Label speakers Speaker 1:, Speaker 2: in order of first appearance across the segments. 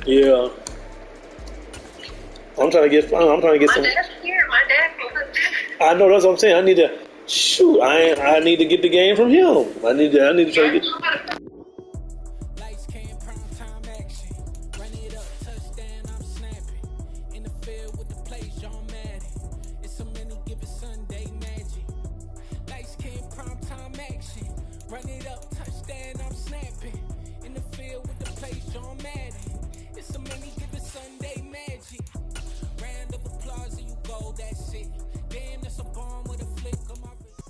Speaker 1: Yeah. I'm trying to get. I'm trying to get
Speaker 2: My
Speaker 1: some.
Speaker 2: dad's here. My dad can cook.
Speaker 1: I know that's what I'm saying. I need to shoot. I need to get the game from him. I need to. I need to try to get.
Speaker 3: Lights came prime time action. Run it up, touchdown, I'm snapping. In the field with the play, John Madden. It's so many given Sunday magic. Lights came prime time action. Run it up, touchdown, I'm snapping. In the field with the play, John Madden. It's so many given Sunday magic. Round of applause and you go, that's it. Damn, that's a bomb with a flick on my wrist.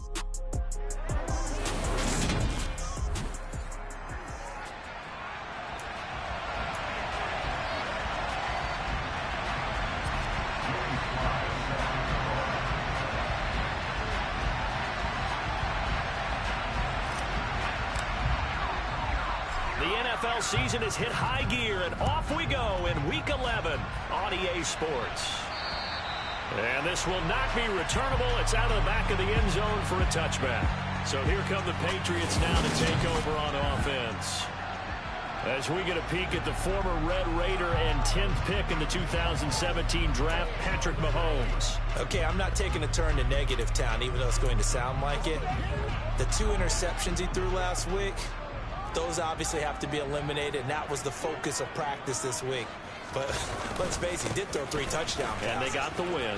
Speaker 4: The NFL season has hit high gear, and off we go in Week 11 on EA Sports. And this will not be returnable. It's out of the back of the end zone for a touchback. So here come the Patriots now to take over on offense. As we get a peek at the former Red Raider and 10th pick in the 2017 draft, Patrick Mahomes.
Speaker 5: Okay, I'm not taking a turn to negative town, even though it's going to sound like it. The 2 interceptions he threw last week, those obviously have to be eliminated, and that was the focus of practice this week. But let's face it, he did throw 3 touchdown passes.
Speaker 4: And they got the win.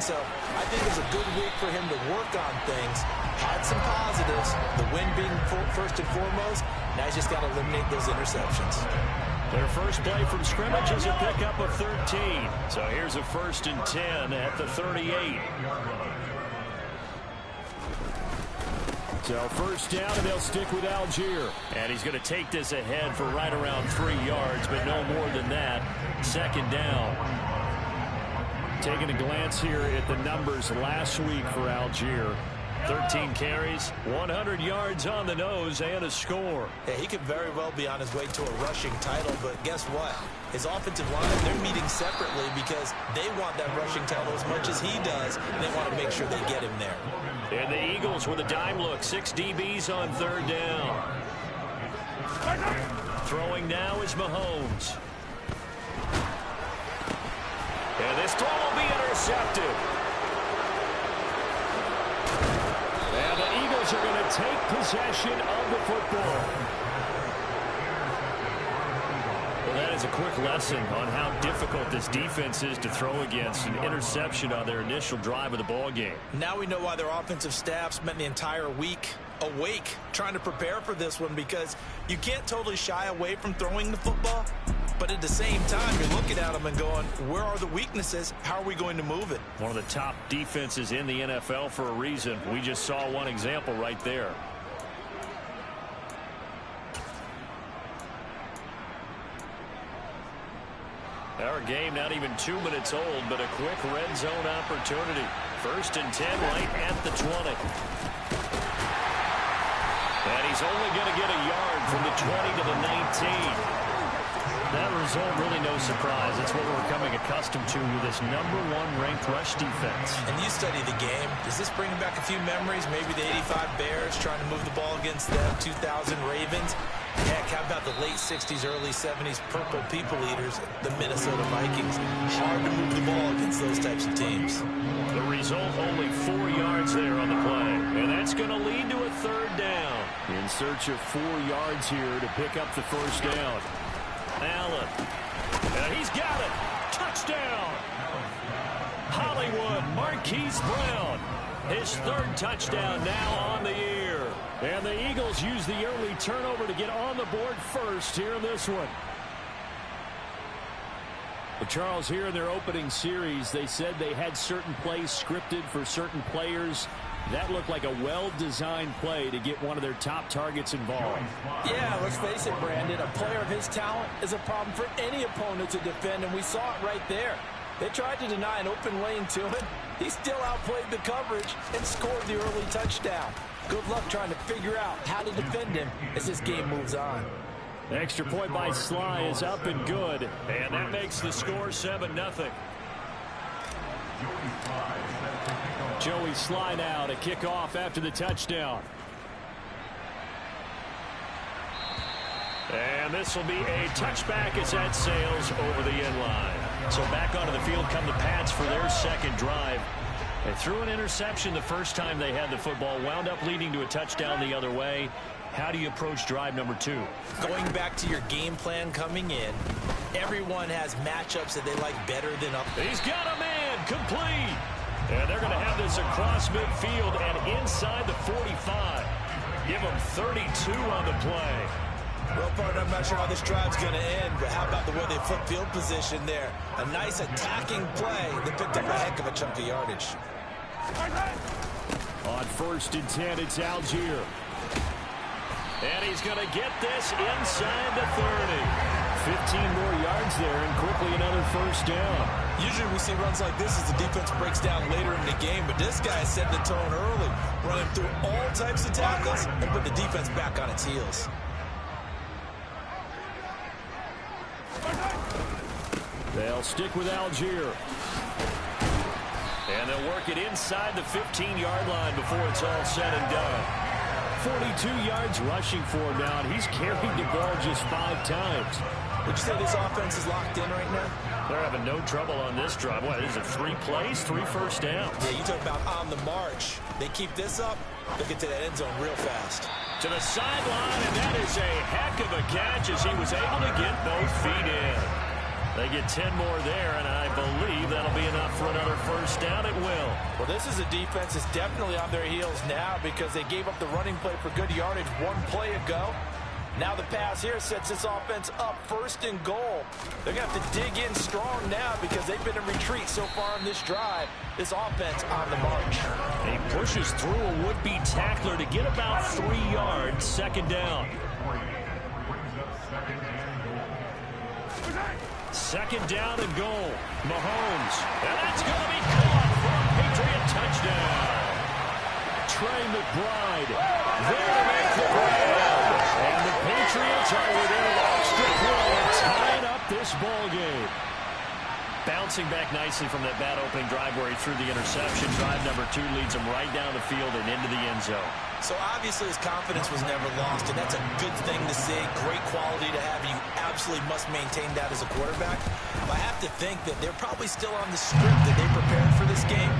Speaker 5: So I think it was a good week for him to work on things. Had some positives, the win being first and foremost. Now he's just got to eliminate those interceptions.
Speaker 4: Their first play from scrimmage is a pickup of 13. So here's a 1st and 10 at the 38. So first down, and they'll stick with Algier. And he's going to take this ahead for right around 3 yards, but no more than that. 2nd down. Taking a glance here at the numbers last week for Algier. 13 carries, 100 yards on the nose, and a score.
Speaker 5: Yeah, he could very well be on his way to a rushing title, but guess what? His offensive line, they're meeting separately because they want that rushing title as much as he does, and they want to make sure they get him there.
Speaker 4: And the Eagles with a dime look, 6 DBs on 3rd down. Throwing now is Mahomes. And this throw will be intercepted. And the Eagles are going to take possession of the football. Well, that is a quick lesson on how difficult this defense is to throw against. An interception on their initial drive of the ball game.
Speaker 5: Now we know why their offensive staff spent the entire week awake trying to prepare for this one, because you can't totally shy away from throwing the football, but at the same time you're looking at them and going, where are the weaknesses? How are we going to move it?
Speaker 4: One of the top defenses in the NFL for a reason. We just saw one example right there. Our game not even 2 minutes old, but a quick red zone opportunity. 1st and 10 right at the 20. And he's only going to get a yard from the 20 to the 19. That result, really no surprise. It's what we're becoming accustomed to with this #1 ranked rush defense.
Speaker 5: And you study the game. Does this bring back a few memories? Maybe the 85 Bears trying to move the ball against the 2000 Ravens. Heck, how about the late 60s, early 70s Purple People Eaters, the Minnesota Vikings? Hard to move the ball against those types of teams.
Speaker 4: The result, only 4 yards there on the play. And that's going to lead to a 3rd down. In search of 4 yards here to pick up the 1st down. Allen. And he's got it. Touchdown. Hollywood Marquise Brown. His 3rd touchdown now on the year. And the Eagles use the early turnover to get on the board first here in this one. Well, Charles, here in their opening series, they said they had certain plays scripted for certain players. That looked like a well-designed play to get one of their top targets involved.
Speaker 6: Yeah, let's face it, Brandon. A player of his talent is a problem for any opponent to defend, and we saw it right there. They tried to deny an open lane to him. He still outplayed the coverage and scored the early touchdown. Good luck trying to figure out how to defend him as this game moves on.
Speaker 4: Extra point by Sly is up and good. And that makes the score 7-0. Joey Sly now to kick off after the touchdown. And this will be a touchback as that sails over the end line. So back onto the field come the Pats for their second drive. They threw an interception the first time they had the football, wound up leading to a touchdown the other way. How do you approach drive number 2?
Speaker 5: Going back to your game plan coming in, everyone has matchups that they like better than others.
Speaker 4: He's got a man, complete. And they're going to have this across midfield and inside the 45. Give them 32 on the play.
Speaker 5: Well, partner, I'm not sure how this drive's going to end, but how about the way they flip field position there? A nice attacking play that picked up a heck of a chunk of yardage.
Speaker 4: On 1st and 10, it's Algier. And he's going to get this inside the 30. 15 more yards there and quickly another first down.
Speaker 5: Usually we see runs like this as the defense breaks down later in the game, but this guy is setting the tone early, running through all types of tackles and put the defense back on its heels.
Speaker 4: They'll stick with Algier. And they'll work it inside the 15-yard line before it's all said and done. 42 yards rushing for him now, and he's carried the ball just 5 times.
Speaker 5: Would you say this offense is locked in right now?
Speaker 4: They're having no trouble on this drive. What is it, 3 plays, 3 first downs?
Speaker 5: Yeah, you talk about on the march. They keep this up, they'll get to that end zone real fast.
Speaker 4: To the sideline, and that is a heck of a catch as he was able to get both feet in. They get 10 more there, and I believe that'll be enough for another first down. It will.
Speaker 6: Well, this is a defense that's definitely on their heels now because they gave up the running play for good yardage 1 play ago. Now the pass here sets this offense up 1st and goal. They're going to have to dig in strong now because they've been in retreat so far in this drive. This offense on the march.
Speaker 4: He pushes through a would-be tackler to get about 3 yards, 2nd down. 2nd down and goal. Mahomes. And that's going to be caught for a Patriot touchdown. Trey McBride there to make the grab. And the Patriots are within an extra point, tying up this ball game. Bouncing back nicely from that bad opening drive where he threw the interception. Drive number 2 leads him right down the field and into the end zone.
Speaker 5: So obviously his confidence was never lost, and that's a good thing to see. Great quality to have. You absolutely must maintain that as a quarterback. But I have to think that they're probably still on the script that they prepared for this game.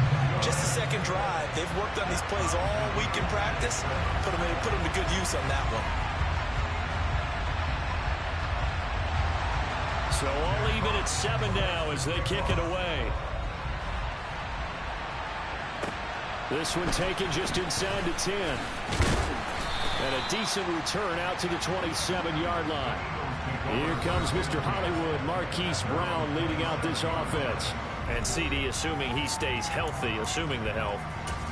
Speaker 5: Just the 2nd drive. They've worked on these plays all week in practice. Put them to good use on that one.
Speaker 4: So all even at 7 now as they kick it away. This one taken just inside the 10. And a decent return out to the 27-yard line. Here comes Mr. Hollywood, Marquise Brown, leading out this offense. And CD, assuming he stays healthy, assuming the health,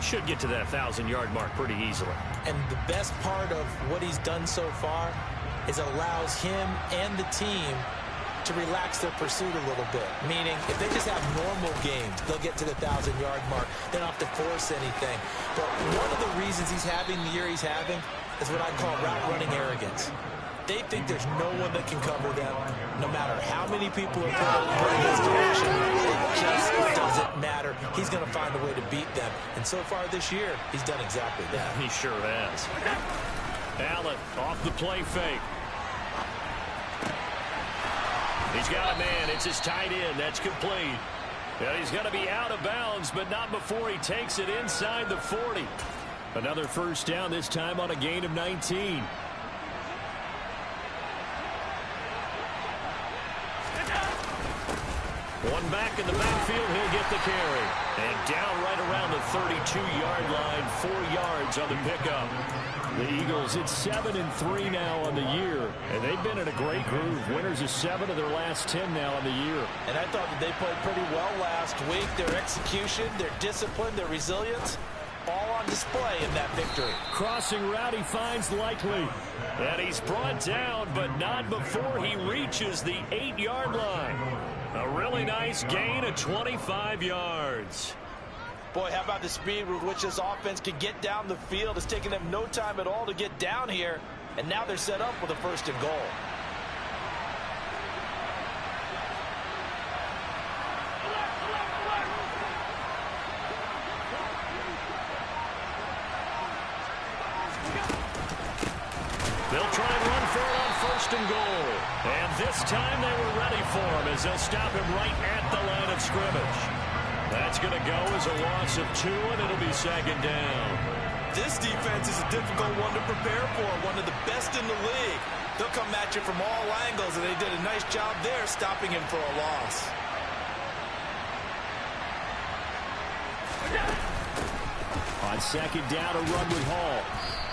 Speaker 4: should get to that 1,000-yard mark pretty easily.
Speaker 5: And the best part of what he's done so far is allows him and the team to relax their pursuit a little bit. Meaning, if they just have normal games, they'll get to the 1,000-yard mark. They don't have to force anything. But one of the reasons he's having the year he's having is what I call route running arrogance. They think there's no one that can cover them, no matter how many people are put in his direction. It just doesn't matter. He's going to find a way to beat them. And so far this year, he's done exactly that.
Speaker 4: He sure has. Allen off the play fake. He's got a man. It's his tight end. That's complete. And he's going to be out of bounds, but not before he takes it inside the 40. Another first down, this time on a gain of 19. One back in the backfield, he'll get the carry. And down right around the 32-yard line, 4 yards on the pickup. The Eagles, it's 7-3 now on the year, and they've been in a great groove. Winners of 7 of their last 10 now on the year.
Speaker 6: And I thought that they played pretty well last week. Their execution, their discipline, their resilience, all on display in that victory.
Speaker 4: Crossing route, he finds Likely. And he's brought down, but not before he reaches the 8-yard line. A really nice gain of 25 yards.
Speaker 6: Boy, how about the speed with which this offense can get down the field? It's taken them no time at all to get down here. And now they're set up with a 1st and goal.
Speaker 4: They'll try and run for it on 1st and goal. And this time they were ready for him as they'll stop him right at the line of scrimmage. That's going to go as a loss of 2, and it'll be second down.
Speaker 5: This defense is a difficult one to prepare for, one of the best in the league. They'll come at you from all angles, and they did a nice job there stopping him for a loss.
Speaker 4: On second down, a run with Hall.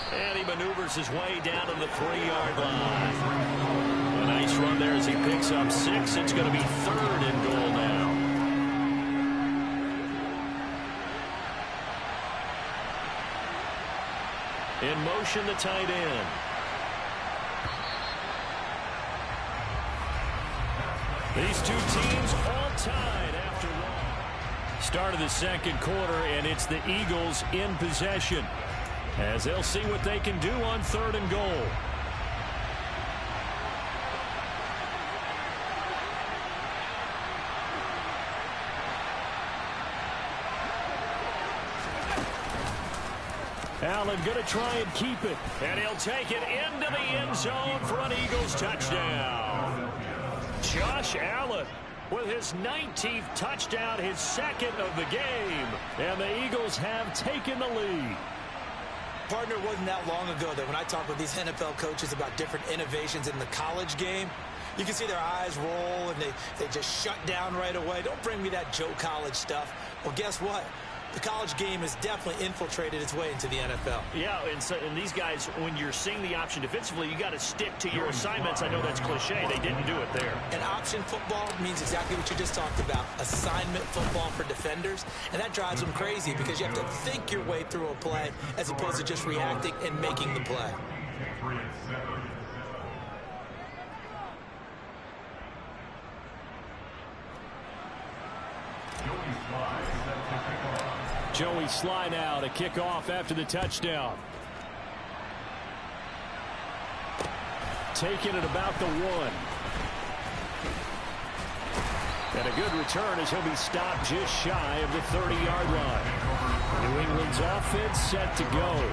Speaker 4: And he maneuvers his way down to the 3-yard line. A nice run there as he picks up 6. It's going to be 3rd and goal now. In motion, the tight end. These two teams all tied after one. Start of the second quarter, and it's the Eagles in possession, as they'll see what they can do on 3rd and goal. Allen going to try and keep it, and he'll take it into the end zone for an Eagles touchdown. Josh Allen with his 19th touchdown, his 2nd of the game, and the Eagles have taken the lead.
Speaker 5: Partner, it wasn't that long ago that when I talk with these NFL coaches about different innovations in the college game, you can see their eyes roll and they just shut down right away. Don't bring me that Joe College stuff. Well, guess what? The college game has definitely infiltrated its way into the NFL.
Speaker 4: Yeah, and these guys, when you're seeing the option defensively, you got to stick to your assignments. I know that's cliche. They didn't do it there.
Speaker 5: And option football means exactly what you just talked about, assignment football for defenders. And that drives them crazy because you have to think your way through a play as opposed to just reacting and making the play.
Speaker 4: Joey Sly now to kick off after the touchdown. Taking it about the 1. And a good return as he'll be stopped just shy of the 30-yard line. New England's offense set to go.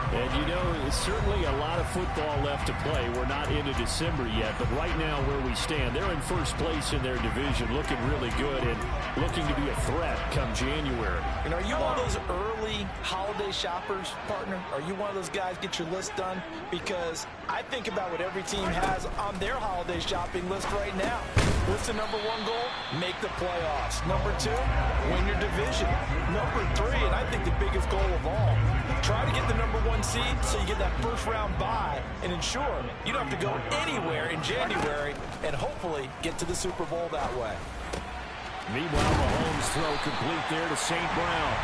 Speaker 4: And, you know, it's certainly a lot of football left to play. We're not into December yet, but right now where we stand, they're in first place in their division, looking really good and looking to be a threat come January.
Speaker 6: And are you one of those early holiday shoppers, partner? Are you one of those guys get your list done? Because I think about what every team has on their holiday shopping list right now. What's the number 1 goal? Make the playoffs. Number 2, win your division. Number 3, and I think the biggest goal of all, try to get the number 1 seed so you get that first-round bye and ensure you don't have to go anywhere in January and hopefully get to the Super Bowl that way.
Speaker 4: Meanwhile, Mahomes' throw complete there to St. Brown.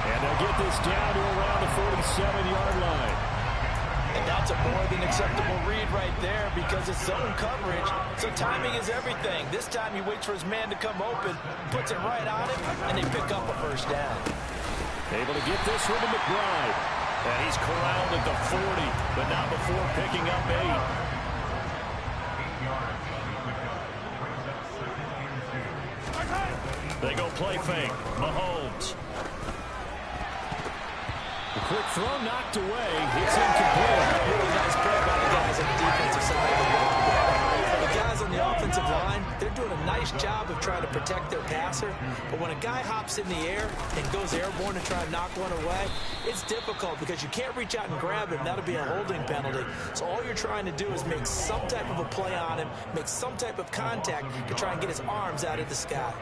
Speaker 4: And they'll get this down to around the 47-yard line.
Speaker 6: And that's a more than acceptable read right there because it's zone coverage, so timing is everything. This time he waits for his man to come open, puts it right on him, and they pick up a first down.
Speaker 4: Able to get this one to McBride. And he's corralled at the 40, but not before picking up 8. They go play fake. Mahomes. A quick throw knocked away. It's incomplete.
Speaker 5: Really nice play by the guys on the defensive side of the ball. For the guys on the offensive line, they're doing a nice job of trying to protect their passer. But when a guy hops in the air and goes airborne to try and knock one away, it's difficult because you can't reach out and grab him. That'll be a holding penalty. So all you're trying to do is make some type of a play on him, make some type of contact to try and get his arms out of the sky.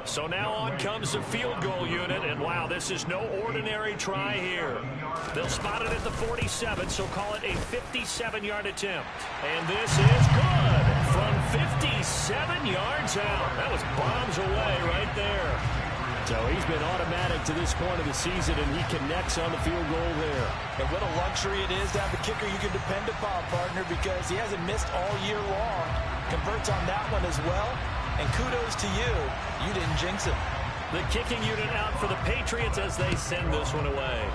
Speaker 4: So now on comes the field goal unit, and wow, this is no ordinary try here. They'll spot it at the 47, so call it a 57-yard attempt. And this is good from 57 yards out. That was bombs away right there. So he's been automatic to this point of the season, and he connects on the field goal there.
Speaker 6: And what a luxury it is to have a kicker you can depend upon, partner, because he hasn't missed all year long. Converts on that one as well. And kudos to you. You didn't jinx him.
Speaker 4: The kicking unit out for the Patriots as they send this one away.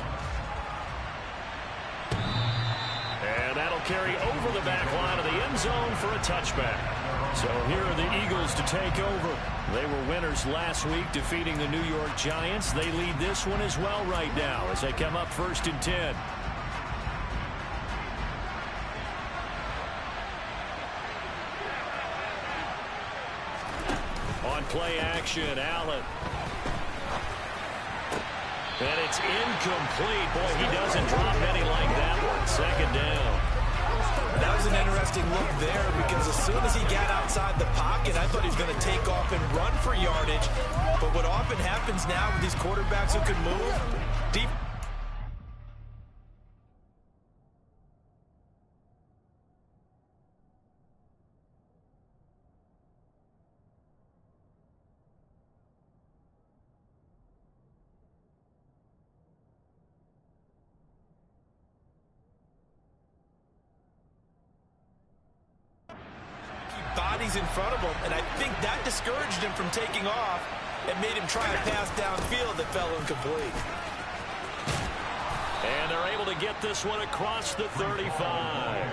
Speaker 4: And that'll carry over the back line of the end zone for a touchback. So here are the Eagles to take over. They were winners last week, defeating the New York Giants. They lead this one as well right now as they come up 1st and 10. On play action, Allen. And it's incomplete. Boy, he doesn't drop any like that one. Second down.
Speaker 5: That was an interesting look there because as soon as he got outside the pocket, I thought he was going to take off and run for yardage. But what often happens now with these quarterbacks who can move, deep. Bodies in front of him, and I think that discouraged him from taking off and made him try a pass downfield that fell incomplete.
Speaker 4: And they're able to get this one across the 35.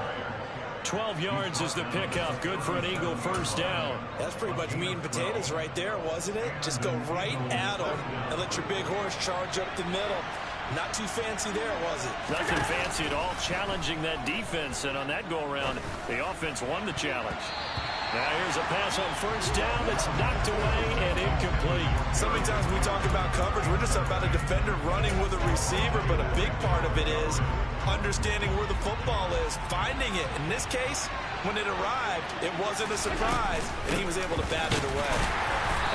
Speaker 4: 12 yards is the pickup. Good for an Eagle first down.
Speaker 5: That's pretty much meat and potatoes right there, wasn't it? Just go right at him and let your big horse charge up the middle. Not too fancy there, was it?
Speaker 4: Nothing fancy at all, challenging that defense, and on that go-around, the offense won the challenge. Now here's a pass on first down that's knocked away and incomplete.
Speaker 5: So many times we talk about coverage, we're just about a defender running with a receiver, but a big part of it is understanding where the football is, finding it. In this case, when it arrived, it wasn't a surprise, and he was able to bat it away.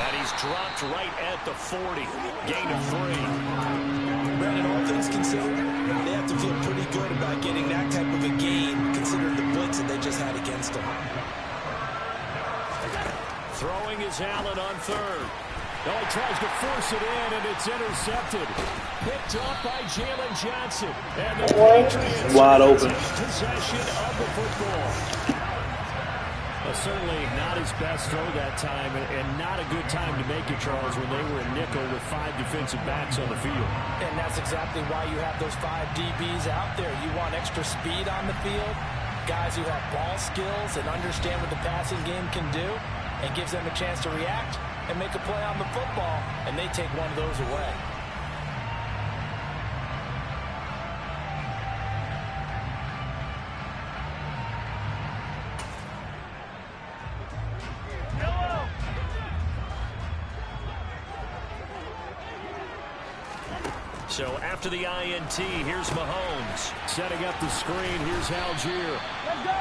Speaker 4: And he's dropped right at the 40, gain of 3.
Speaker 5: Brandon, all things considered, they have to feel pretty good about getting that type of a gain, considering the blitz that they just had against them.
Speaker 4: Throwing is Allen on third. Oh, he tries to force it in, and it's intercepted. Picked up by Jalen Johnson. And the Patriots
Speaker 1: wide open.
Speaker 4: Possession of the football. Well, certainly not his best throw that time, and not a good time to make it, Charles, when they were in nickel with 5 defensive backs on the field.
Speaker 6: And that's exactly why you have those 5 DBs out there. You want extra speed on the field, guys who have ball skills and understand what the passing game can do, and gives them a chance to react and make a play on the football, and they take one of those away.
Speaker 4: So after the INT, here's Mahomes. Setting up the screen, here's Algier.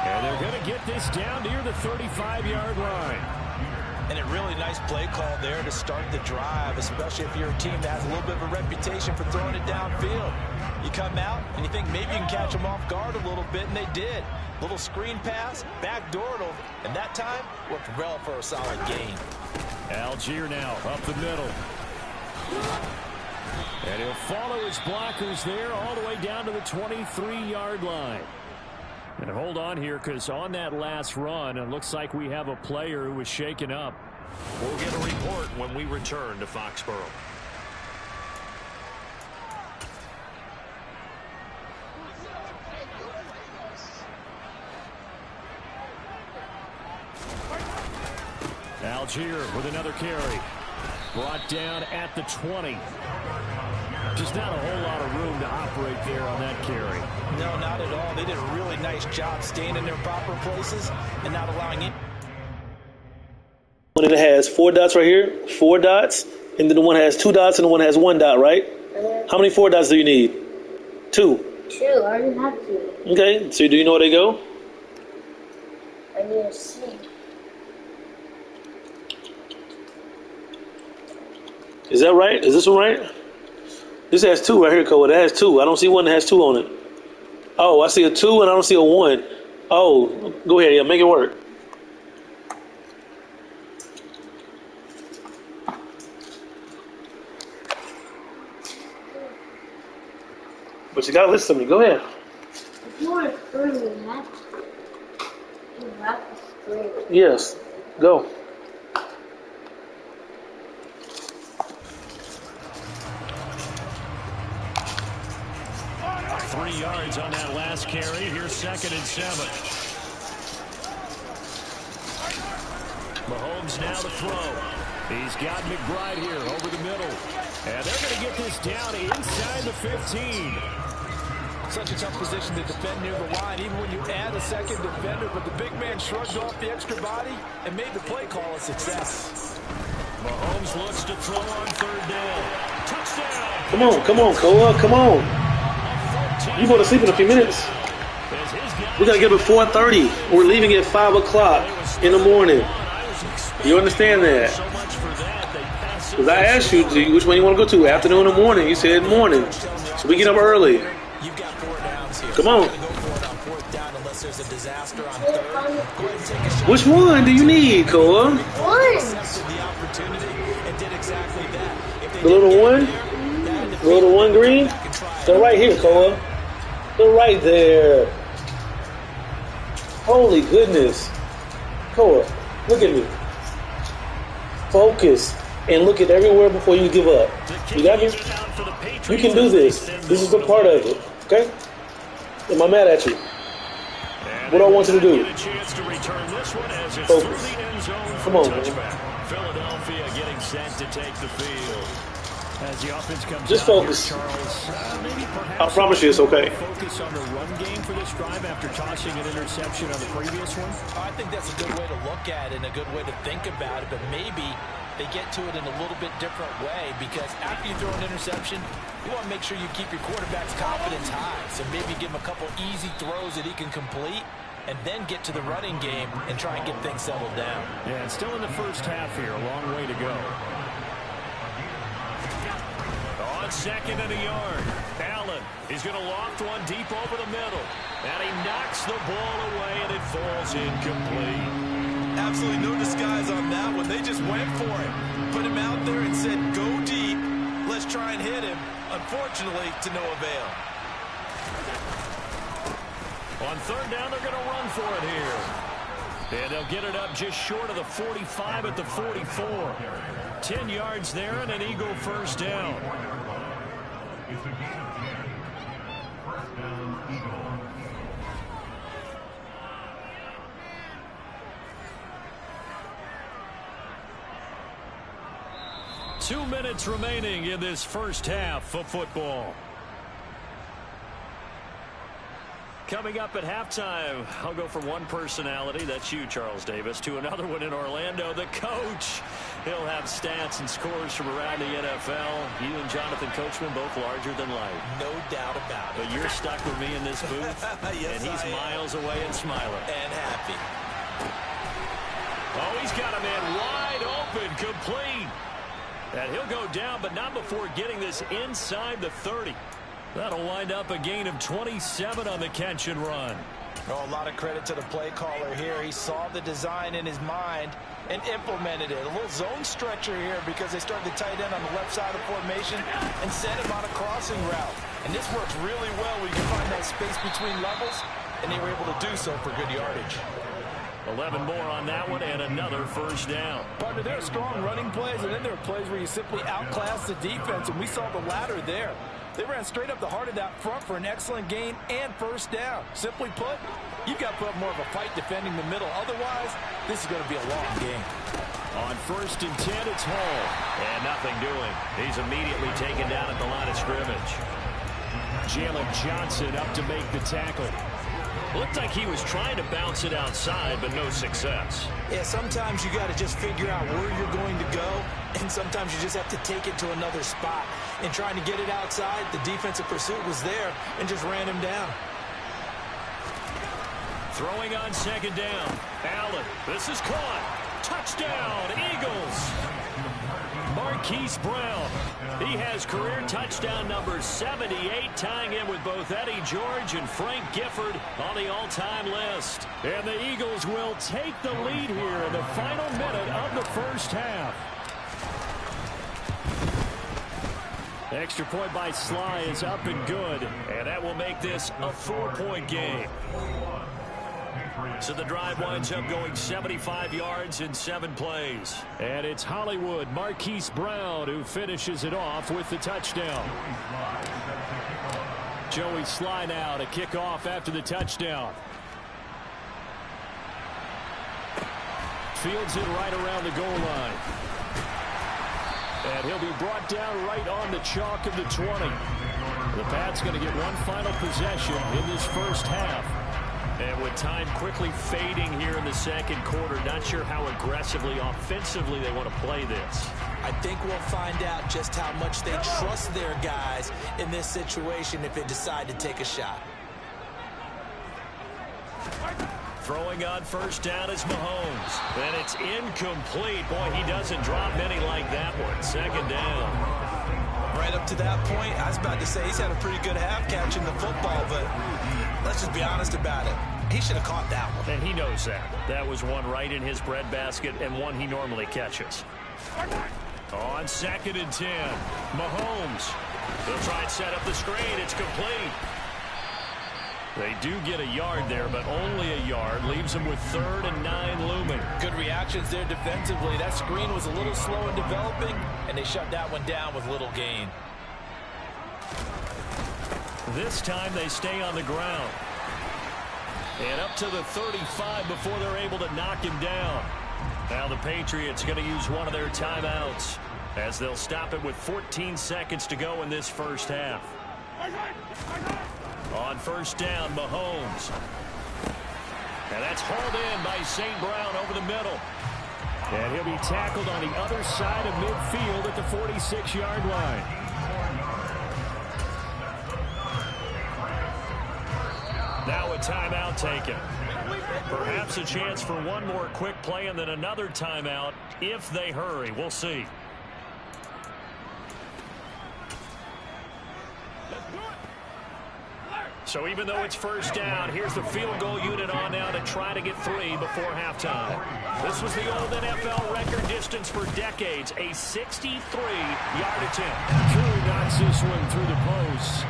Speaker 4: And they're going to get this down near the 35-yard line.
Speaker 5: And a really nice play call there to start the drive, especially if you're a team that has a little bit of a reputation for throwing it downfield. You come out and you think maybe you can catch them off guard a little bit, and they did. Little screen pass, backdoored them, and that time worked well for a solid gain.
Speaker 4: Algier now up the middle. And he'll follow his blockers there all the way down to the 23-yard line. And hold on here, because on that last run, it looks like we have a player who was shaken up. We'll get a report when we return to Foxborough. Algier with another carry. Brought down at the 20. Just not a whole lot of room to operate there on that carry.
Speaker 5: No, not at all. They did a really nice job staying in their proper places and not allowing it.
Speaker 1: One that has 4 dots right here, 4 dots, and then the one has 2 dots and the one has 1 dot, right? How many 4 dots do you need? 2.
Speaker 2: 2. I already have 2.
Speaker 1: Okay, so do you know where they go?
Speaker 2: I need to see.
Speaker 1: Is that right? Is this one right? This has 2 right here, Cole. It has 2. I don't see one that has 2 on it. Oh, I see a 2 and I don't see a 1. Oh, go ahead. Yeah, make it work. But you gotta listen to me. Go ahead.
Speaker 2: If you want to scream, you have to scream.
Speaker 1: Yes. Go.
Speaker 4: Yards on that last carry. Here's 2nd and 7. Mahomes now to throw. He's got McBride here over the middle. And they're going to get this down inside the 15.
Speaker 6: Such a tough position to defend near the line, even when you add a second defender, but the big man shrugged off the extra body and made the play call a success.
Speaker 4: Mahomes looks to throw on third down. Touchdown.
Speaker 1: Come on, Koa, come on. You go to sleep in a few minutes. We gotta get up at 4:30. We're leaving at 5 o'clock in the morning. You understand that? Because I asked you, which one you want to go to, afternoon or morning? You said morning. So we get up early. Come on. Which one do you need, Koa? The little one? The little one green? They're right here, Koa. They're right there. Holy goodness. Koa, look at me. Focus and look at everywhere before you give up. You got me? You can do this. This is a part of it. Okay? Am I mad at you? What do I want you to do? Focus. Come on, man.
Speaker 4: Philadelphia getting set to take the field. As the offense comes
Speaker 1: just focus. I promise you it's okay.
Speaker 4: Focus on the run game for this drive after tossing an interception on the previous one.
Speaker 5: I think that's a good way to look at it and a good way to think about it, but maybe they get to it in a little bit different way, because after you throw an interception, you want to make sure you keep your quarterback's confidence high. So maybe give him a couple easy throws that he can complete, and then get to the running game and try and get things settled down.
Speaker 4: Yeah, it's still in the first half here. A long way to go. On second and a yard, Allen is going to loft one deep over the middle. And he knocks the ball away, and it falls incomplete.
Speaker 5: Absolutely no disguise on that one. They just went for it. Put him out there and said, go deep. Let's try and hit him. Unfortunately, to no avail.
Speaker 4: On third down, they're going to run for it here. And they'll get it up just short of the 45 at the 44. 10 yards there and an Eagle first down.
Speaker 7: First down, Eagle.
Speaker 4: 2 minutes remaining in this first half of football. Coming up at halftime, I'll go from one personality, that's you, Charles Davis, to another one in Orlando, the coach. He'll have stats and scores from around the NFL. You and Jonathan Coachman both larger than life.
Speaker 5: No doubt about it.
Speaker 4: But you're stuck with me in this booth,
Speaker 5: yes,
Speaker 4: and he's miles away and smiling.
Speaker 5: And happy.
Speaker 4: Oh, he's got a man wide open, complete. And he'll go down, but not before getting this inside the 30. That'll wind up a gain of 27 on the catch and run.
Speaker 5: Oh, a lot of credit to the play caller here. He saw the design in his mind and implemented it. A little zone stretcher here because they started the tight end on the left side of formation and set him on a crossing route. And this works really well when you can find that space between levels, and they were able to do so for good yardage.
Speaker 4: 11 more on that one and another first down.
Speaker 6: Partner, there are strong running plays, and then there are plays where you simply outclass the defense, and we saw the latter there. They ran straight up the heart of that front for an excellent gain and first down. Simply put, you've got to put up more of a fight defending the middle. Otherwise, this is going to be a long game.
Speaker 4: On 1st and 10, it's Hall. And nothing doing. He's immediately taken down at the line of scrimmage. Jalen Johnson up to make the tackle. Looked like he was trying to bounce it outside, but no success.
Speaker 5: Yeah, sometimes you got to just figure out where you're going to go, and sometimes you just have to take it to another spot. And trying to get it outside, the defensive pursuit was there and just ran him down.
Speaker 4: Throwing on second down. Allen, this is caught. Touchdown, Eagles. Marquise Brown. He has career touchdown number 78, tying in with both Eddie George and Frank Gifford on the all-time list. And the Eagles will take the lead here in the final minute of the first half. Extra point by Sly is up and good, and that will make this a 4-point game. So the drive winds up going 75 yards in 7 plays. And it's Hollywood, Marquise Brown, who finishes it off with the touchdown. Joey Sly now to kick off after the touchdown. Fields it right around the goal line. And he'll be brought down right on the chalk of the 20. The Pats going to get one final possession in this first half. And with time quickly fading here in the second quarter, not sure how aggressively, offensively they want to play this.
Speaker 6: I think we'll find out just how much they trust their guys in this situation if they decide to take a shot.
Speaker 4: Throwing on first down is Mahomes. And it's incomplete. Boy, he doesn't drop many like that one. Second down.
Speaker 6: Right up to that point, I was about to say he's had a pretty good half catching the football, but let's just be honest about it. He should have caught that one.
Speaker 4: And he knows that. That was one right in his breadbasket and one he normally catches. On 2nd and 10, Mahomes. They'll try and set up the screen. It's complete. They do get a yard there, but only a yard. Leaves them with 3rd and 9 looming.
Speaker 6: Good reactions there defensively. That screen was a little slow in developing, and they shut that one down with little gain.
Speaker 4: This time they stay on the ground. And up to the 35 before they're able to knock him down. Now the Patriots going to use one of their timeouts as they'll stop it with 14 seconds to go in this first half. On first down, Mahomes. And that's hauled in by St. Brown over the middle. And he'll be tackled on the other side of midfield at the 46-yard line. Now a timeout taken. Perhaps a chance for one more quick play and then another timeout if they hurry. We'll see. So even though it's first down, here's the field goal unit on now to try to get 3 before halftime. This was the old NFL record distance for decades, a 63-yard attempt. Drew knocks this one through the post.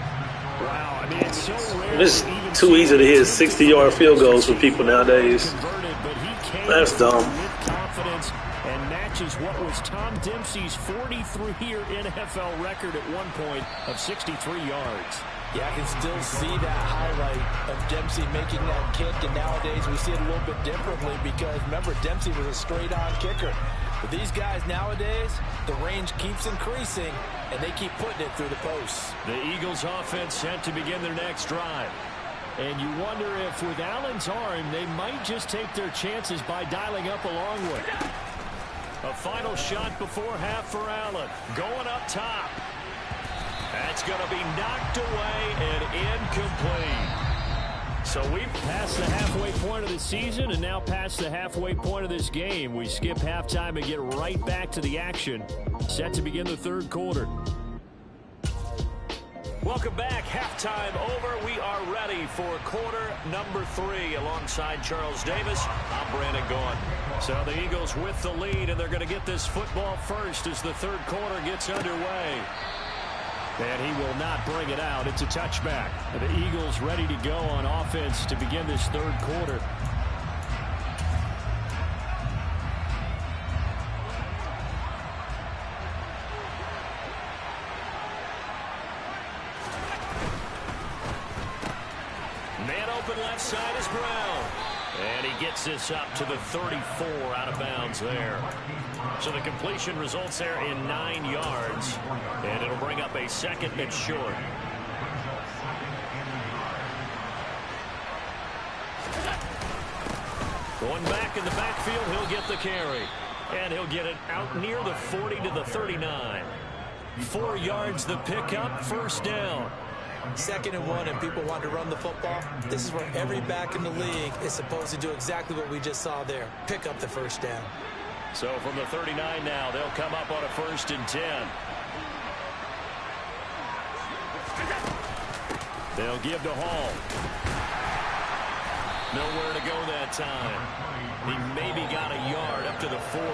Speaker 4: Wow, I mean, it's so rare.
Speaker 1: It's too easy to hit 60-yard field goals for people nowadays. That's dumb.
Speaker 4: With confidence and matches what was Tom Dempsey's 43-year NFL record at one point of 63 yards.
Speaker 6: Yeah, I can still see that highlight of Dempsey making that kick, and nowadays we see it a little bit differently because, remember, Dempsey was a straight-on kicker. But these guys nowadays, the range keeps increasing, and they keep putting it through the posts.
Speaker 4: The Eagles offense set to begin their next drive. And you wonder if with Allen's arm, they might just take their chances by dialing up a long way. A final shot before half for Allen. Going up top. That's going to be knocked away and incomplete. So we've passed the halfway point of the season and now past the halfway point of this game. We skip halftime and get right back to the action. Set to begin the third quarter. Welcome back. Halftime over. We are ready for quarter number 3 alongside Charles Davis. I'm Brandon Gaughan. So the Eagles with the lead, and they're going to get this football first as the third quarter gets underway. And he will not bring it out. It's a touchback. The Eagles ready to go on offense to begin this third quarter. Man open left side is Brown. And he gets this up to the 34 out of bounds there. So the completion results there in 9 yards. And it'll bring up a second and short. Going back in the backfield, he'll get the carry. And he'll get it out near the 40 to the 39. 4 yards the pickup, first down.
Speaker 6: 2nd and 1, and people want to run the football. This is where every back in the league is supposed to do exactly what we just saw there. Pick up the first down.
Speaker 4: So from the 39 now, they'll come up on a 1st and 10. They'll give to Hall. Nowhere to go that time. He maybe got a yard up to the 40.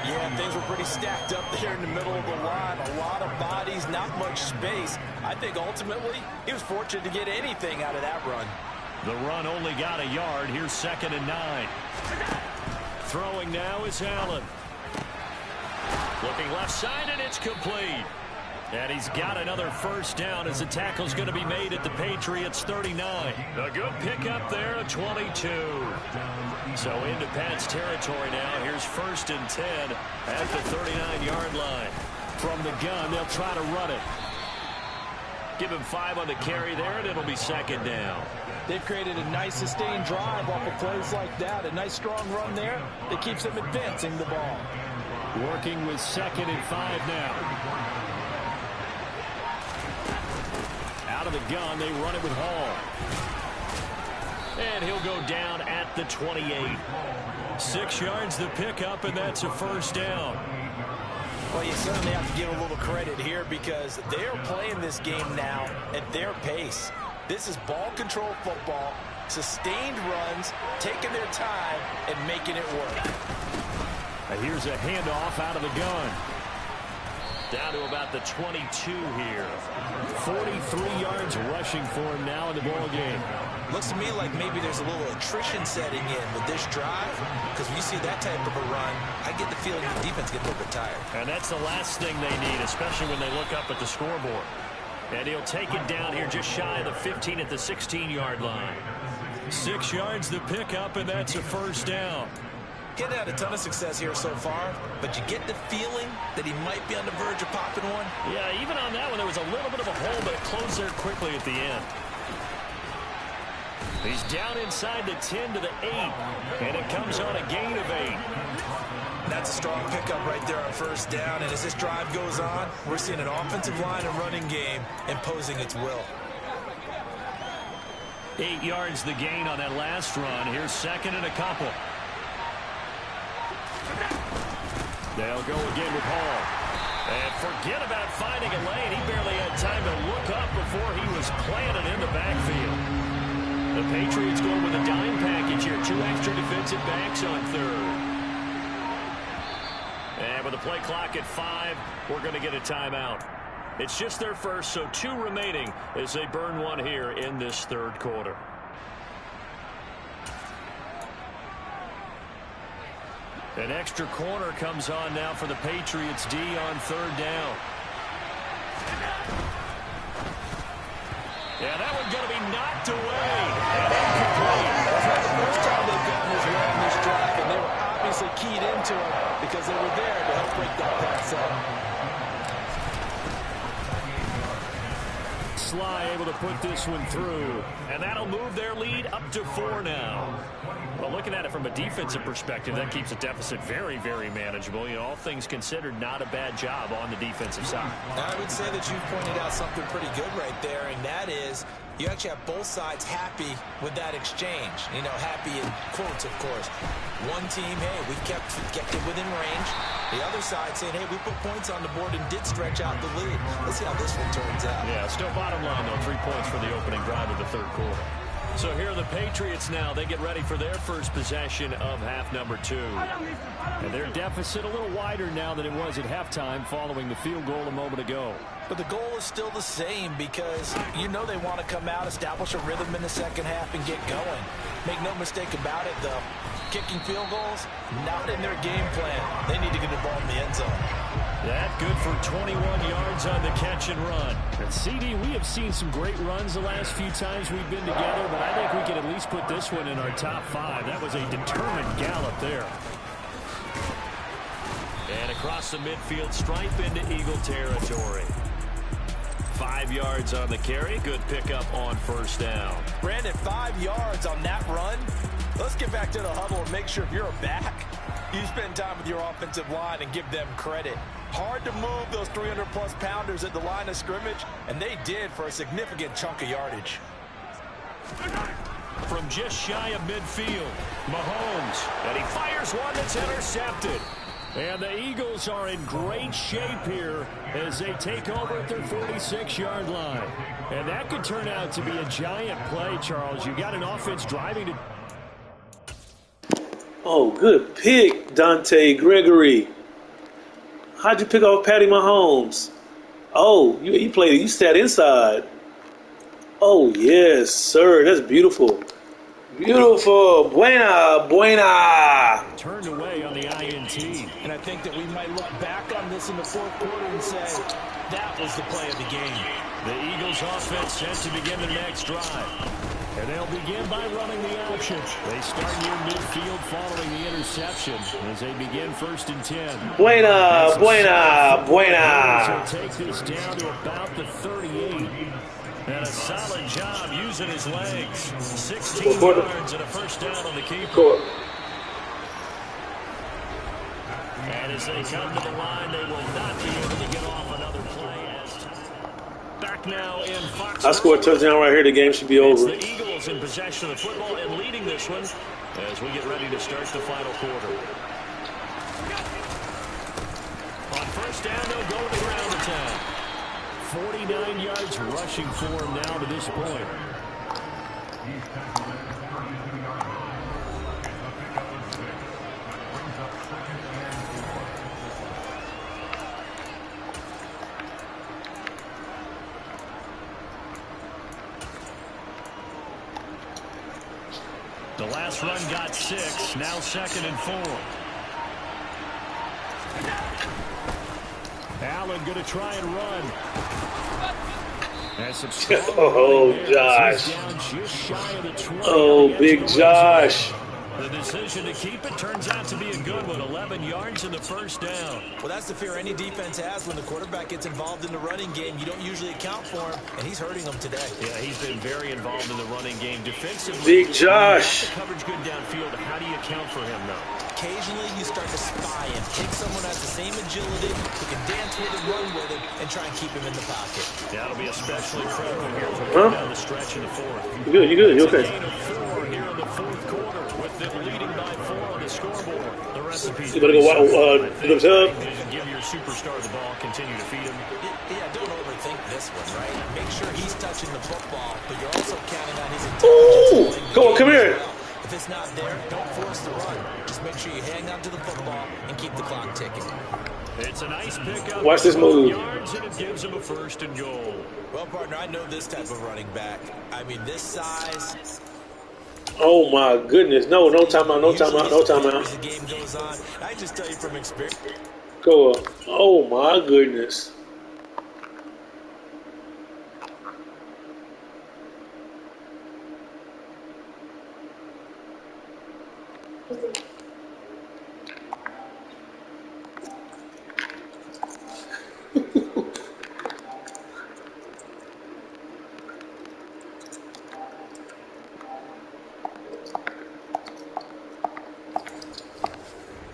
Speaker 6: Yeah, things were pretty stacked up there in the middle of the line. A lot of bodies, not much space. I think ultimately he was fortunate to get anything out of that run.
Speaker 4: The run only got a yard. Here's 2nd and 9. Throwing now is Allen. Looking left side, and it's complete. And he's got another first down as the tackle's going to be made at the Patriots 39. A good pickup there, a 22. So into Pat's territory now. Here's 1st and 10 at the 39-yard line. From the gun, they'll try to run it. Give him 5 on the carry there, and it'll be second down.
Speaker 6: They've created a nice sustained drive off of plays like that. A nice strong run there that keeps them advancing the ball.
Speaker 4: Working with 2nd and 5 now. Out of the gun, they run it with Hall. And he'll go down at the 28. 6 yards the pickup, and that's a first down.
Speaker 6: Well, you certainly have to give a little credit here because they're playing this game now at their pace. This is ball control football, sustained runs, taking their time, and making it work.
Speaker 4: Here's a handoff out of the gun. Down to about the 22 here. 43 yards rushing for him now in the ball game.
Speaker 5: Looks to me like maybe there's a little attrition setting in with this drive, because when you see that type of a run, I get the feeling the defense gets a little bit tired.
Speaker 4: And that's the last thing they need, especially when they look up at the scoreboard. And he'll take it down here just shy of the 15 at the 16-yard line. 6 yards the pickup, and that's a first down.
Speaker 5: Getting had a ton of success here so far, but you get the feeling that he might be on the verge of popping one.
Speaker 4: Yeah, even on that one, there was a little bit of a hole, but it closed there quickly at the end. He's down inside the 10 to the 8, and it comes on a gain of 8.
Speaker 5: That's a strong pickup right there on first down, and as this drive goes on, we're seeing an offensive line and running game imposing its will.
Speaker 4: 8 yards the gain on that last run. Here's 2nd and a couple. They'll go again with Hall. And forget about finding a lane. He barely had time to look up before he was planted in the backfield. The Patriots go with a dime package here. 2 extra defensive backs on 3rd. And with the play clock at 5, we're going to get a timeout. It's just their first, so 2 remaining as they burn one here in this 3rd quarter. An extra corner comes on now for the Patriots D on 3rd down. Yeah, that one's going to be knocked away. And incomplete.
Speaker 6: That's not the first time they've gotten his way on this drive, and they were obviously keyed into it because they were there to help break that pass up.
Speaker 4: Sly able to put this one through, and that'll move their lead up to 4 now. Well, looking at it from a defensive perspective, that keeps the deficit very, very manageable. You know, all things considered, not a bad job on the defensive side.
Speaker 5: I would say that you've pointed out something pretty good right there, and that is you actually have both sides happy with that exchange. You know, happy in quotes, of course. One team, hey, we kept it within range. The other side saying, hey, we put points on the board and did stretch out the lead. Let's see how this one turns out.
Speaker 4: Yeah, still bottom line, though, 3 points for the opening drive of the 3rd quarter. So here are the Patriots now. They get ready for their first possession of half number 2. And their deficit a little wider now than it was at halftime following the field goal a moment ago.
Speaker 6: But the goal is still the same because you know they want to come out, establish a rhythm in the second half, and get going. Make no mistake about it, though. Kicking field goals, not in their game plan. They need to get the ball in the end zone.
Speaker 4: That good for 21 yards on the catch and run. And CD, we have seen some great runs the last few times we've been together, but I think we can at least put this one in our top 5. That was a determined gallop there. And across the midfield, stripe into Eagle territory. 5 yards on the carry. Good pickup on first down.
Speaker 6: Brandon, 5 yards on that run. Let's get back to the huddle and make sure if you're a back, you spend time with your offensive line and give them credit. Hard to move those 300-plus pounders at the line of scrimmage, and they did for a significant chunk of yardage.
Speaker 4: From just shy of midfield, Mahomes, and he fires one that's intercepted. And the Eagles are in great shape here as they take over at their 46-yard line. And that could turn out to be a giant play, Charles. You got an offense driving to...
Speaker 1: Oh, good pick, Dante Gregory. How'd you pick off Patty Mahomes? Oh, you sat inside. Oh, yes, sir. That's beautiful. Beautiful. Buena.
Speaker 4: Turned away on the INT.
Speaker 6: And I think that we might look back on this in the 4th quarter and say, that was the play of the game.
Speaker 4: The Eagles offense set to begin their next drive. And they'll begin by running the option. They start near midfield following the interception as they begin 1st and 10.
Speaker 1: Buena.
Speaker 4: He'll take this down to about the 38. And a solid job using his legs. 16 yards and a 1st down on the keeper. And as they come to the line, they will not be able to get off another play. Back now in Fox.
Speaker 1: I scored a touchdown right here. The game should be over.
Speaker 4: It's the Eagles in possession of the football and leading this one as we get ready to start the final quarter. On 1st down, they'll go to the ground attack. 49 yards rushing for him now to this point. The last run got 6. Now 2nd and 4. Allen going to try and run.
Speaker 1: Oh, Josh. Oh, big Josh.
Speaker 4: The decision to keep it turns out to be a good one. 11 yards and the 1st down.
Speaker 5: Well, that's the fear any defense has when the quarterback gets involved in the running game. You don't usually account for him, and he's hurting them today.
Speaker 4: Yeah, he's been very involved in the running game. Defensively,
Speaker 1: big Josh.
Speaker 4: The coverage good downfield. How do you account for him, though?
Speaker 5: Occasionally, you start to spy him. Take someone who has the same agility, who can dance with him, run with him, and try and keep him in the pocket.
Speaker 4: That'll be especially critical here as we go down the stretch in the 4th.
Speaker 1: You good? You good? You okay?
Speaker 4: It's a gain of 4 here in the 4th quarter with them leading by 4 on the scoreboard. The recipe.
Speaker 1: You better go
Speaker 4: give your superstar the ball. Continue to feed him.
Speaker 5: Yeah, don't overthink this one, right? Make sure he's touching the football, but you're also counting on his intelligence.
Speaker 1: Ooh, go on, come here.
Speaker 5: If it's not there, don't force the run. Just make sure you hang on to the football and keep the clock ticking.
Speaker 4: It's a nice pickup.
Speaker 1: Watch this move.
Speaker 4: Yards and it gives him a 1st and goal.
Speaker 5: Well, partner, I know this type of running back. I mean, this size.
Speaker 1: Oh my goodness! No timeout! No timeout! No timeout!
Speaker 5: As the game goes on, I just tell you from experience.
Speaker 1: Go up! Oh my goodness!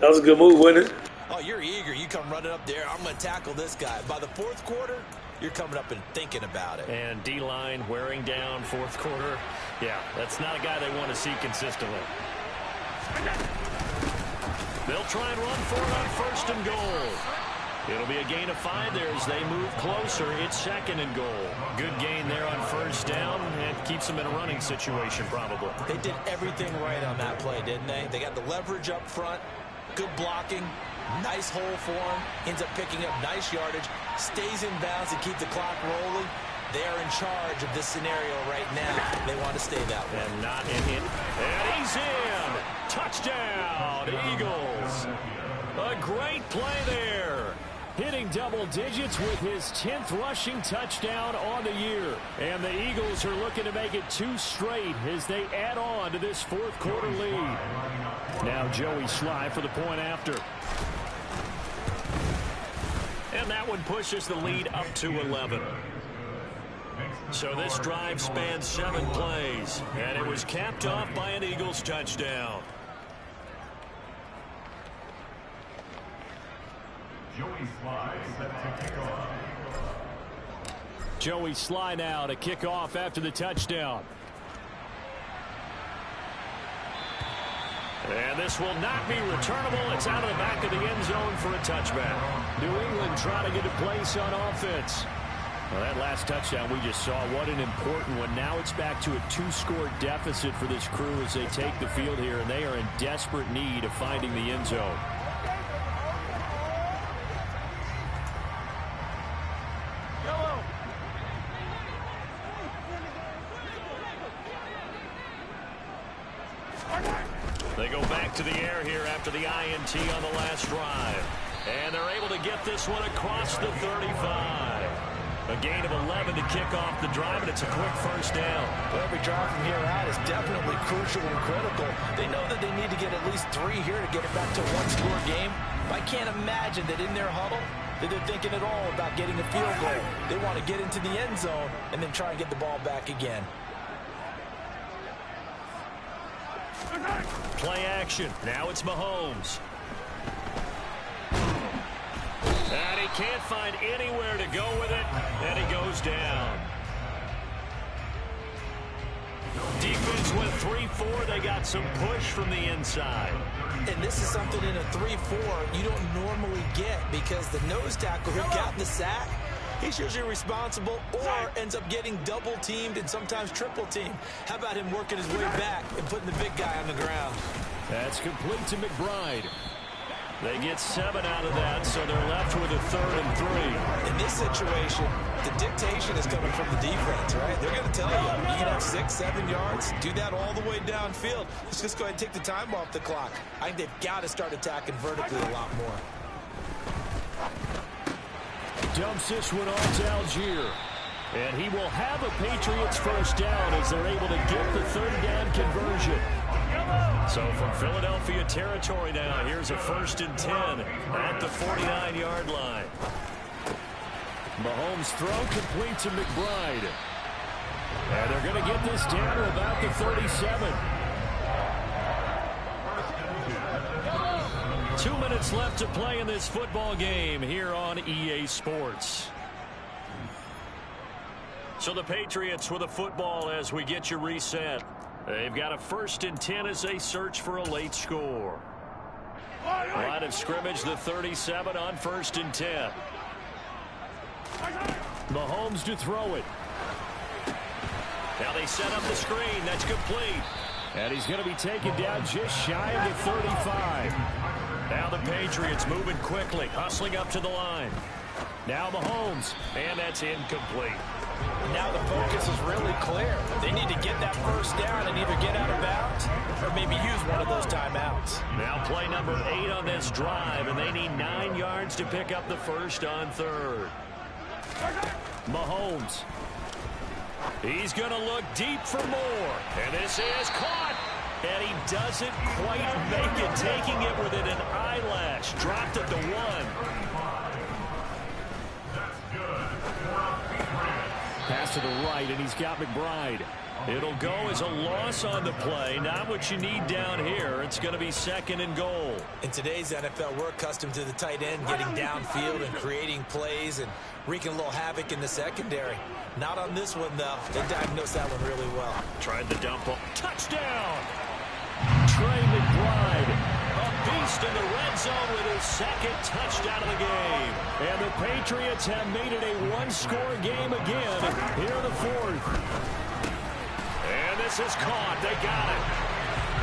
Speaker 1: That was a good move, wasn't it?
Speaker 5: Oh, you're eager. You come running up there. I'm going to tackle this guy. By the 4th quarter, you're coming up and thinking about it.
Speaker 4: And D-line wearing down 4th quarter. Yeah, that's not a guy they want to see consistently. They'll try and run for it on 1st and goal. It'll be a gain of 5 there as they move closer. It's 2nd and goal. Good gain there on 1st down. It keeps them in a running situation probably.
Speaker 5: They did everything right on that play, didn't they? They got the leverage up front. Good blocking, nice hole for him, ends up picking up nice yardage, stays in bounds to keep the clock rolling. They are in charge of this scenario right now. They want to stay that way.
Speaker 4: And not in. And he's in. Touchdown, Eagles. A great play there. Hitting double digits with his 10th rushing touchdown on the year. And the Eagles are looking to make it 2 straight as they add on to this 4th quarter lead. Now Joey Sly for the point after. And that one pushes the lead up to 11. So this drive spans 7 plays. And it was capped off by an Eagles touchdown. Joey Sly now to kick off after the touchdown. And this will not be returnable. It's out of the back of the end zone for a touchback. New England trying to get a place on offense. Well, that last touchdown we just saw, what an important one. Now it's back to a 2-score deficit for this crew as they take the field here, and they are in desperate need of finding the end zone. They go back to the air here after the INT on the last drive. And they're able to get this one across the 35. A gain of 11 to kick off the drive, and it's a quick first down.
Speaker 6: Well, every drive from here out is definitely crucial and critical. They know that they need to get at least 3 here to get it back to a one-score game. I can't imagine that in their huddle that they're thinking at all about getting a field goal. They want to get into the end zone and then try and get the ball back again.
Speaker 4: Play action. Now it's Mahomes. And he can't find anywhere to go with it, and he goes down. Defense went 3-4. They got some push from the inside.
Speaker 6: And this is something in a 3-4 you don't normally get because the nose tackle who got the sack, he's usually responsible or ends up getting double-teamed and sometimes triple-teamed. How about him working his way back and putting the big guy on the ground?
Speaker 4: That's complete to McBride. They get 7 out of that, so they're left with a 3rd and 3.
Speaker 6: In this situation, the dictation is coming from the defense, right? They're going to tell you can have 6, 7 yards, do that all the way downfield. Let's just go ahead and take the time off the clock. I think they've got to start attacking vertically a lot more.
Speaker 4: Dumps this one off to Algier. And he will have a Patriots first down as they're able to get the 3rd down conversion. So from Philadelphia territory now, here's a 1st and 10 at the 49-yard line. Mahomes throw complete to McBride. And they're going to get this down to about the 37. 2 minutes left to play in this football game here on EA Sports. So the Patriots with a football as we get you reset. They've got a 1st and 10 as they search for a late score. Line of scrimmage, the 37 on 1st and 10. Mahomes to throw it. Now they set up the screen. That's complete. And he's going to be taken down just shy of the 35. Now the Patriots moving quickly, hustling up to the line. Now Mahomes, and that's incomplete.
Speaker 6: Now the focus is really clear. They need to get that first down and either get out of bounds or maybe use one of those timeouts.
Speaker 4: Now play number 8 on this drive, and they need 9 yards to pick up the first on 3rd. Mahomes. He's going to look deep for more. And this is caught. And he doesn't quite make it, taking it within an eyelash. Dropped at the 1. Pass to the right, and he's got McBride. It'll go as a loss on the play. Not what you need down here. It's going to be 2nd and goal.
Speaker 6: In today's NFL, we're accustomed to the tight end getting downfield and creating plays and wreaking a little havoc in the secondary. Not on this one, though. They diagnosed that one really well.
Speaker 4: Tried the dump. Touchdown! Trey McBride, a beast in the red zone with his 2nd touchdown of the game. And the Patriots have made it a 1-score game again here in the 4th. And this is caught. They got it.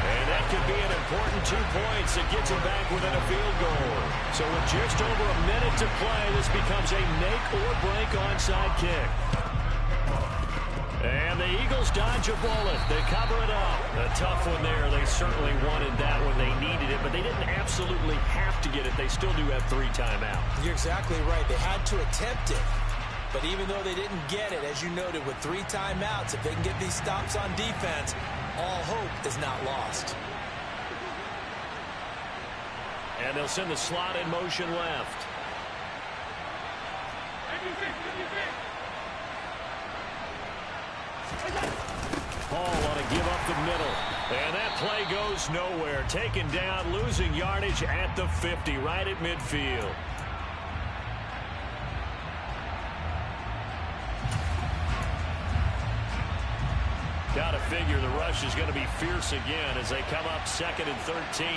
Speaker 4: And that could be an important 2 points that gets them back within a field goal. So with just over a minute to play, this becomes a make-or-break onside kick. And the Eagles dodge a bullet. They cover it up. A tough one there. They certainly wanted that when they needed it, but they didn't absolutely have to get it. They still do have 3 timeouts.
Speaker 6: You're exactly right. They had to attempt it. But even though they didn't get it, as you noted, with 3 timeouts, if they can get these stops on defense, all hope is not lost.
Speaker 4: And they'll send the slot in motion left. Hall on a give up the middle. And that play goes nowhere. Taken down, losing yardage at the 50, right at midfield. Got to figure the rush is going to be fierce again as they come up 2nd and 13.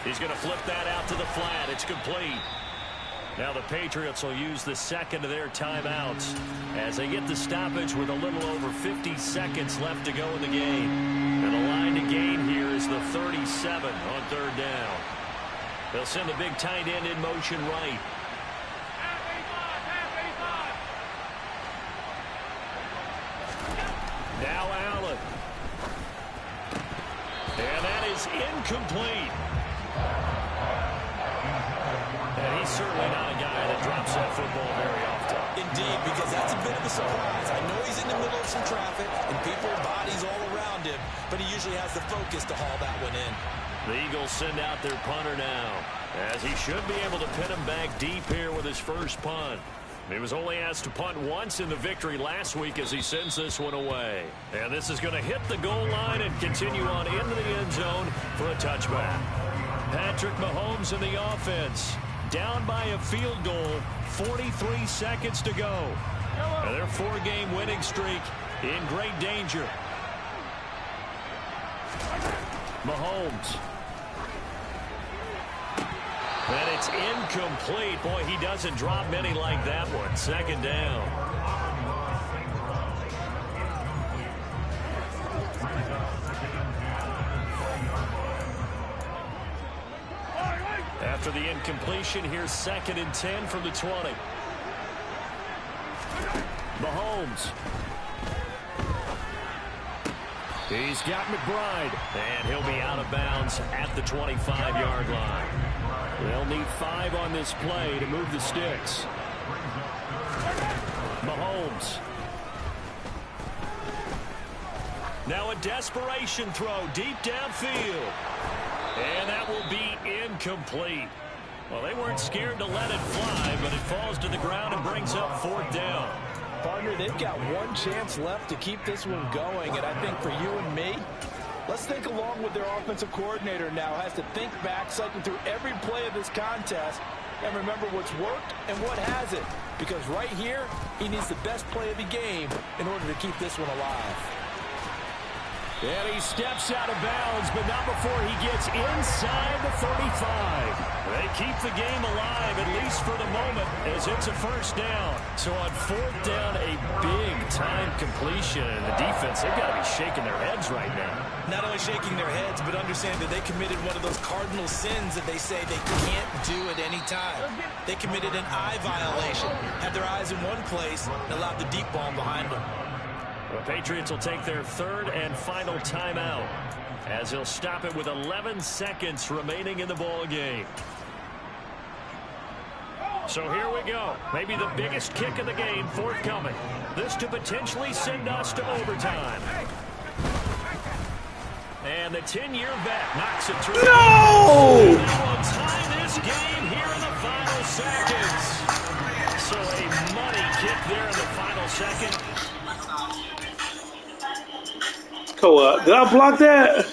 Speaker 4: He's going to flip that out to the flat. It's complete. Now the Patriots will use the 2nd of their timeouts as they get the stoppage with a little over 50 seconds left to go in the game. And the line to gain here is the 37 on 3rd down. They'll send the big tight end in motion right. Now Allen. And that is incomplete. And he's certainly not a guy that drops that football very often.
Speaker 5: Indeed, because that's a bit of a surprise. I know he's in the middle of some traffic and people, bodies all around him, but he usually has the focus to haul that one in.
Speaker 4: The Eagles send out their punter now, as he should be able to pin him back deep here with his first punt. He was only asked to punt once in the victory last week as he sends this one away. And this is going to hit the goal line and continue on into the end zone for a touchback. Patrick Mahomes in the offense, down by a field goal, 43 seconds to go. And their 4-game winning streak in great danger. Mahomes. And it's incomplete. Boy, he doesn't drop many like that one. Second down. After the incompletion, here's 2nd and 10 from the 20. Mahomes. He's got McBride, and he'll be out of bounds at the 25-yard line. They'll need 5 on this play to move the sticks. Mahomes. Now a desperation throw deep downfield. And that will be incomplete. Well, they weren't scared to let it fly, but it falls to the ground and brings up 4th down.
Speaker 6: Partner, they've got one chance left to keep this one going, and I think for you and me, let's think along with their offensive coordinator now. Has to think back, cycle through every play of this contest, and remember what's worked and what hasn't. Because right here, he needs the best play of the game in order to keep this one alive.
Speaker 4: And he steps out of bounds, but not before he gets inside the 35. They keep the game alive, at least for the moment, as it's a first down. So on 4th down, a big-time completion. And the defense, they've got to be shaking their heads right now.
Speaker 5: Not only shaking their heads, but understand that they committed one of those cardinal sins that they say they can't do at any time. They committed an eye violation, had their eyes in one place, and allowed the deep ball behind them.
Speaker 4: The Patriots will take their 3rd and final timeout, as they'll stop it with 11 seconds remaining in the ball game. So here we go. Maybe the biggest kick of the game forthcoming. This to potentially send us to overtime. And the 10-year vet knocks it through.
Speaker 1: No!
Speaker 4: And they will tie this game here in the final seconds. So a money kick there in the final second.
Speaker 1: Did I block that?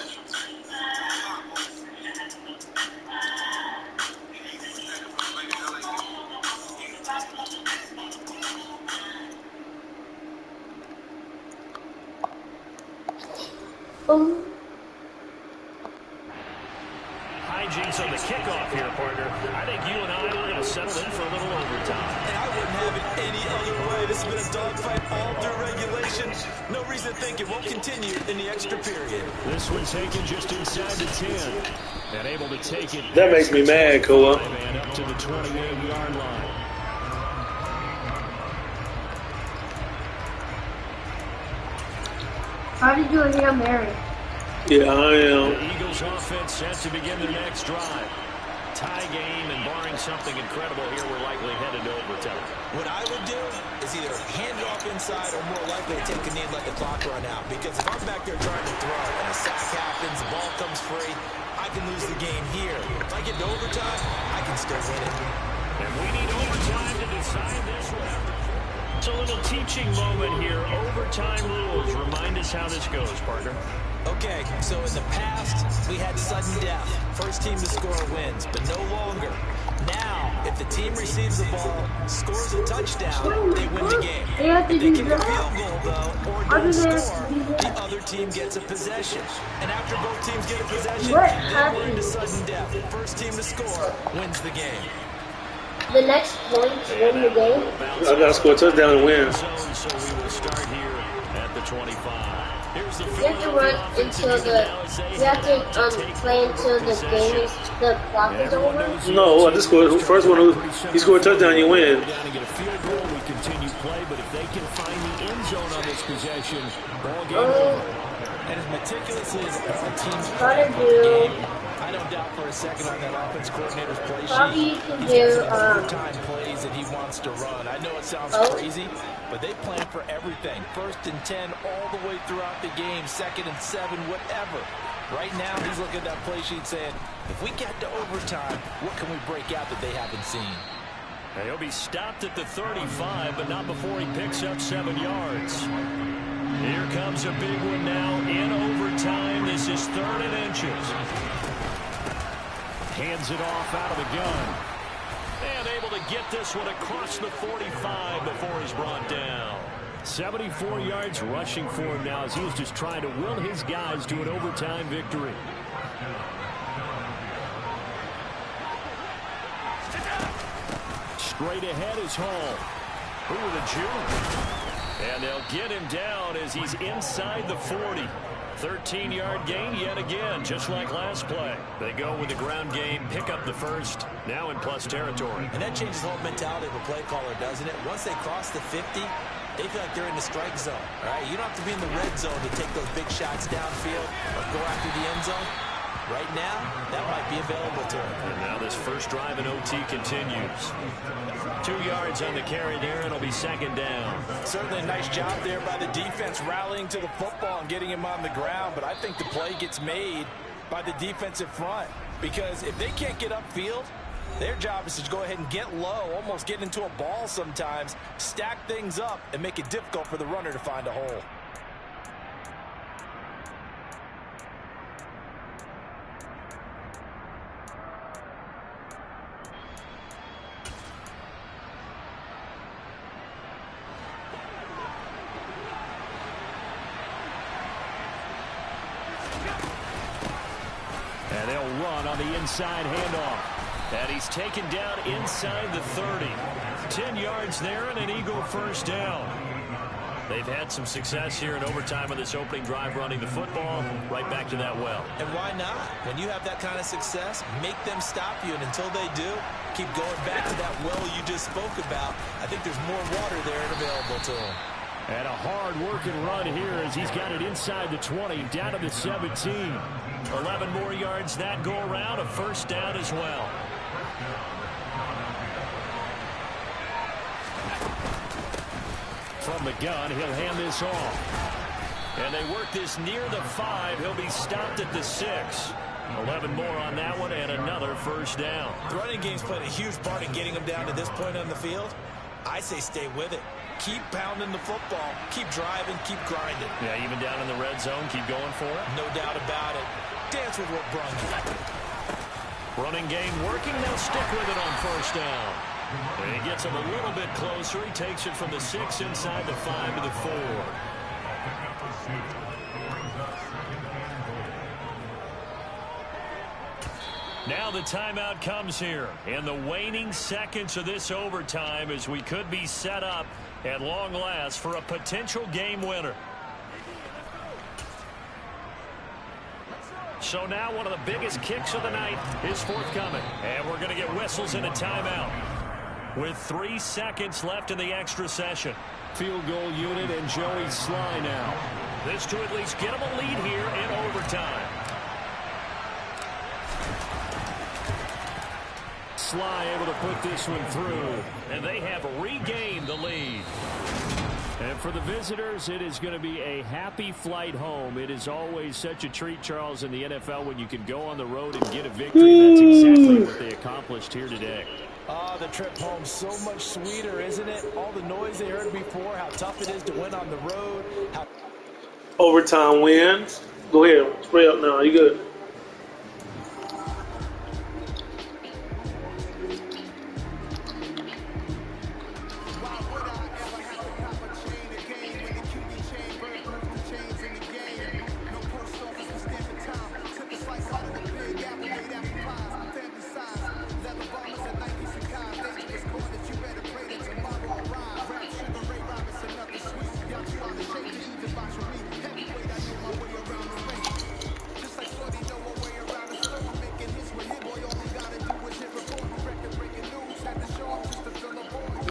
Speaker 4: Hijinks on the kickoff here, partner. I think you and I are going to settle in for a little overtime.
Speaker 5: And I wouldn't have it any other way. This has been a dogfight all through regulation. No reason to think it won't continue in the extra period.
Speaker 4: This one taken just inside the 10. And able to take it.
Speaker 1: That makes me mad, Koa.
Speaker 4: And up to the 28-yard line.
Speaker 2: How did you hear Mary?
Speaker 1: Yeah, I am.
Speaker 4: The Eagles offense set to begin their next drive. Tie game, and barring something incredible here, we're likely headed to overtime.
Speaker 5: What I would do is either hand it off inside or more likely take a knee and let the clock run out. Because if I'm back there trying to throw and a sack happens, the ball comes free, I can lose the game here. If I get to overtime, I can still win it.
Speaker 4: And we need overtime to decide this one. It's a little teaching moment here. Overtime rules. Remind us how this goes, partner.
Speaker 5: Okay, so in the past, we had sudden death. First team to score wins, but no longer. Now, if the team receives the ball, scores a touchdown, they win the game. If they kick a field goal, though, or don't score, the other team gets a possession. And after both teams get a possession, then we're into sudden death. First team to score wins the game.
Speaker 2: The next point win the game.
Speaker 1: I gotta score a touchdown and win.
Speaker 4: So we will start here at the 25. Here's the
Speaker 2: You have to run until you have to play until the game is, the clock is over.
Speaker 1: No, I just scored. First one, he scored a touchdown, you win.
Speaker 4: Down and get a field goal, we continue play, but if they can find the end zone on this possession, ball game over.
Speaker 5: And as meticulously as all teams
Speaker 2: Gotta
Speaker 5: play the
Speaker 2: do.
Speaker 5: game, I don't doubt for a
Speaker 6: second on that offense coordinator's play
Speaker 2: Probably you
Speaker 6: sheet.
Speaker 2: can
Speaker 6: He's got
Speaker 2: do,
Speaker 6: some overtime plays that he wants to run. I know it sounds crazy, but they plan for everything. 1st and 10 all the way throughout the game, 2nd and 7, whatever. Right now, he's looking at that play sheet saying, if we get to overtime, what can we break out that they haven't seen?
Speaker 4: And he'll be stopped at the 35, but not before he picks up 7 yards. Here comes a big one now in overtime. This is 3rd and inches. Hands it off out of the gun. And able to get this one across the 45 before he's brought down. 74 yards rushing for him now as he's just trying to will his guys to an overtime victory. Straight ahead is Hall. Who with a juke? And they'll get him down as he's inside the 40. 13-yard gain yet again, just like last play. They go with the ground game, pick up the first, now in plus territory.
Speaker 5: And that changes the whole mentality of a play caller, doesn't it? Once they cross the 50, they feel like they're in the strike zone. All right, you don't have to be in the red zone to take those big shots downfield or go after the end zone. Right now, that might be available to him.
Speaker 4: And now this first drive in OT continues. 2 yards on the carry there, and it'll be 2nd down.
Speaker 6: Certainly a nice job there by the defense rallying to the football and getting him on the ground, but I think the play gets made by the defensive front because if they can't get upfield, their job is to go ahead and get low, almost get into a ball sometimes, stack things up, and make it difficult for the runner to find a hole.
Speaker 4: And they'll run on the inside handoff. And he's taken down inside the 30. 10 yards there and an Eagle first down. They've had some success here in overtime on this opening drive running the football. Right back to that well.
Speaker 5: And why not? When you have that kind of success, make them stop you. And until they do, keep going back to that well you just spoke about. I think there's more water there and available to them.
Speaker 4: And a hard-working run here as he's got it inside the 20, down to the 17. 11 more yards that go around, a first down as well. From the gun, he'll hand this off. And they work this near the 5. He'll be stopped at the 6. 11 more on that one and another first down.
Speaker 5: The running game's played a huge part in getting them down to this point on the field. I say stay with it. Keep pounding the football. Keep driving. Keep grinding.
Speaker 4: Yeah, even down in the red zone, keep going for it.
Speaker 5: No doubt about it. Dance with what brung you.
Speaker 4: Running game working. They'll stick with it on first down. And he gets him a little bit closer. He takes it from the 6 inside the 5 to the 4. Now the timeout comes here in the waning seconds of this overtime as we could be set up at long last for a potential game winner. So now one of the biggest kicks of the night is forthcoming. And we're going to get whistles and a timeout with 3 seconds left in the extra session. Field goal unit and Joey Sly now. This to at least get him a lead here in overtime. Sly able to put this one through, and they have regained the lead. And for the visitors, it is going to be a happy flight home. It is always such a treat, Charles, in the NFL when you can go on the road and get a victory. That's exactly what they accomplished here today.
Speaker 6: The trip home so much sweeter, isn't it? All the noise they heard before, how tough it is to win on the road.
Speaker 1: Overtime wins. Go ahead. Spray up now. You good?